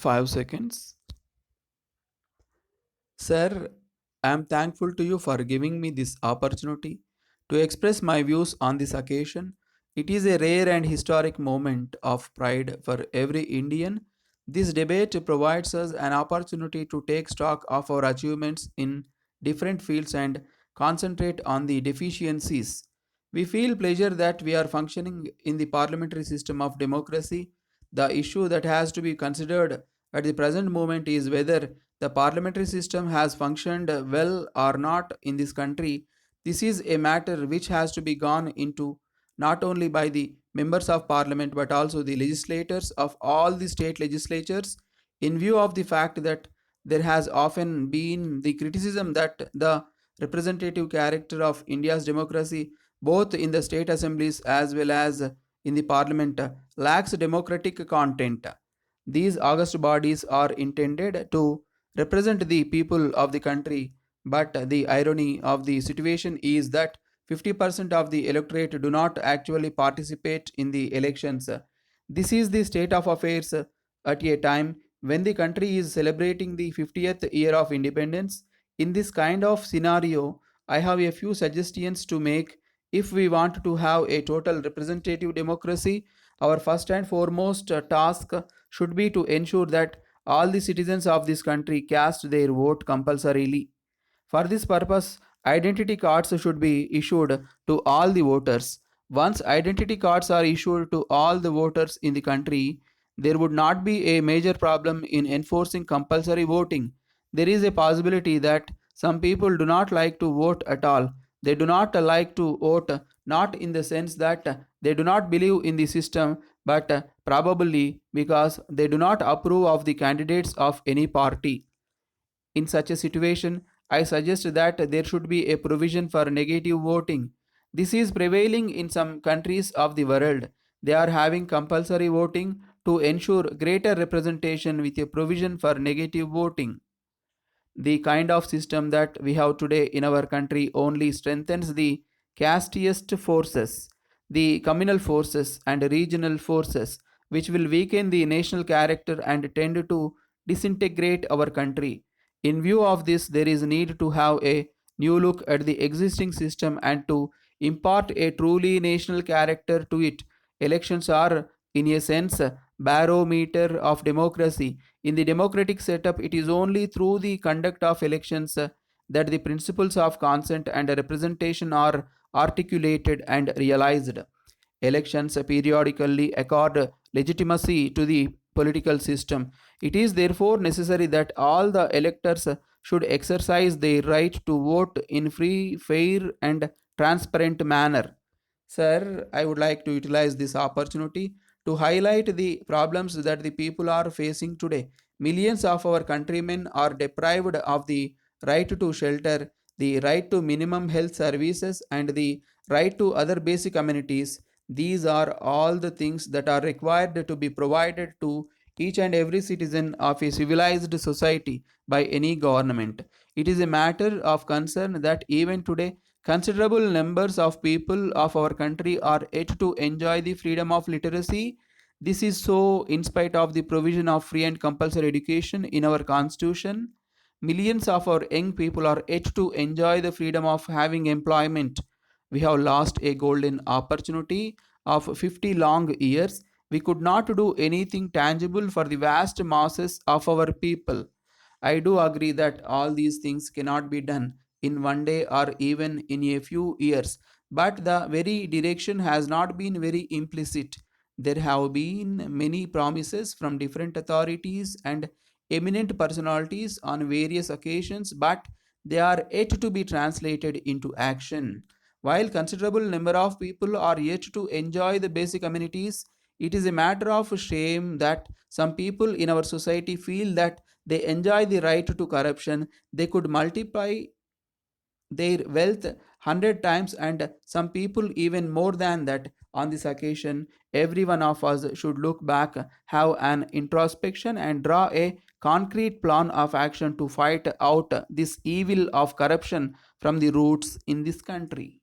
5 seconds. Sir, I am thankful to you for giving me this opportunity to express my views on this occasion. It is a rare and historic moment of pride for every Indian. This debate provides us an opportunity to take stock of our achievements in different fields and concentrate on the deficiencies. We feel pleasure that we are functioning in the parliamentary system of democracy. The issue that has to be considered at the present moment is whether the parliamentary system has functioned well or not in this country. This is a matter which has to be gone into not only by the members of parliament but also the legislators of all the state legislatures, in view of the fact that there has often been the criticism that the representative character of India's democracy, both in the state assemblies as well as in the parliament, lacks democratic content. These august bodies are intended to represent the people of the country, but the irony of the situation is that 50% of the electorate do not actually participate in the elections. This is the state of affairs at a time when the country is celebrating the 50th year of independence. In this kind of scenario, I have a few suggestions to make. If we want to have a total representative democracy, our first and foremost task should be to ensure that all the citizens of this country cast their vote compulsorily. For this purpose, identity cards should be issued to all the voters. Once identity cards are issued to all the voters in the country, there would not be a major problem in enforcing compulsory voting. There is a possibility that some people do not like to vote at all. They do not like to vote not in the sense that they do not believe in the system, but probably because they do not approve of the candidates of any party. In such a situation, I suggest that there should be a provision for negative voting. This is prevailing in some countries of the world. They are having compulsory voting to ensure greater representation with a provision for negative voting. The kind of system that we have today in our country only strengthens the casteist forces, the communal forces, and regional forces, which will weaken the national character and tend to disintegrate our country. In view of this, there is need to have a new look at the existing system and to impart a truly national character to it. Elections are, in a sense, barometer of democracy. In the democratic setup, it is only through the conduct of elections that the principles of consent and representation are articulated and realized. Elections periodically accord legitimacy to the political system. It is therefore necessary that all the electors should exercise their right to vote in free, fair, and transparent manner. Sir, I would like to utilize this opportunity to highlight the problems that the people are facing today. Millions of our countrymen are deprived of the right to shelter, the right to minimum health services, and the right to other basic amenities. These are all the things that are required to be provided to each and every citizen of a civilized society by any government. It is a matter of concern that even today considerable numbers of people of our country are yet to enjoy the freedom of literacy. This is so in spite of the provision of free and compulsory education in our constitution. Millions of our young people are yet to enjoy the freedom of having employment. We have lost a golden opportunity of 50 long years. We could not do anything tangible for the vast masses of our people. I do agree that all these things cannot be done in one day or even in a few years, but the very direction has not been very implicit. There have been many promises from different authorities and eminent personalities on various occasions, but they are yet to be translated into action. While considerable number of people are yet to enjoy the basic amenities, it is a matter of shame that some people in our society feel that they enjoy the right to corruption. They could multiply their wealth 100 times and some people even more than that. On this occasion, every one of us should look back, have an introspection, and draw a concrete plan of action to fight out this evil of corruption from the roots in this country.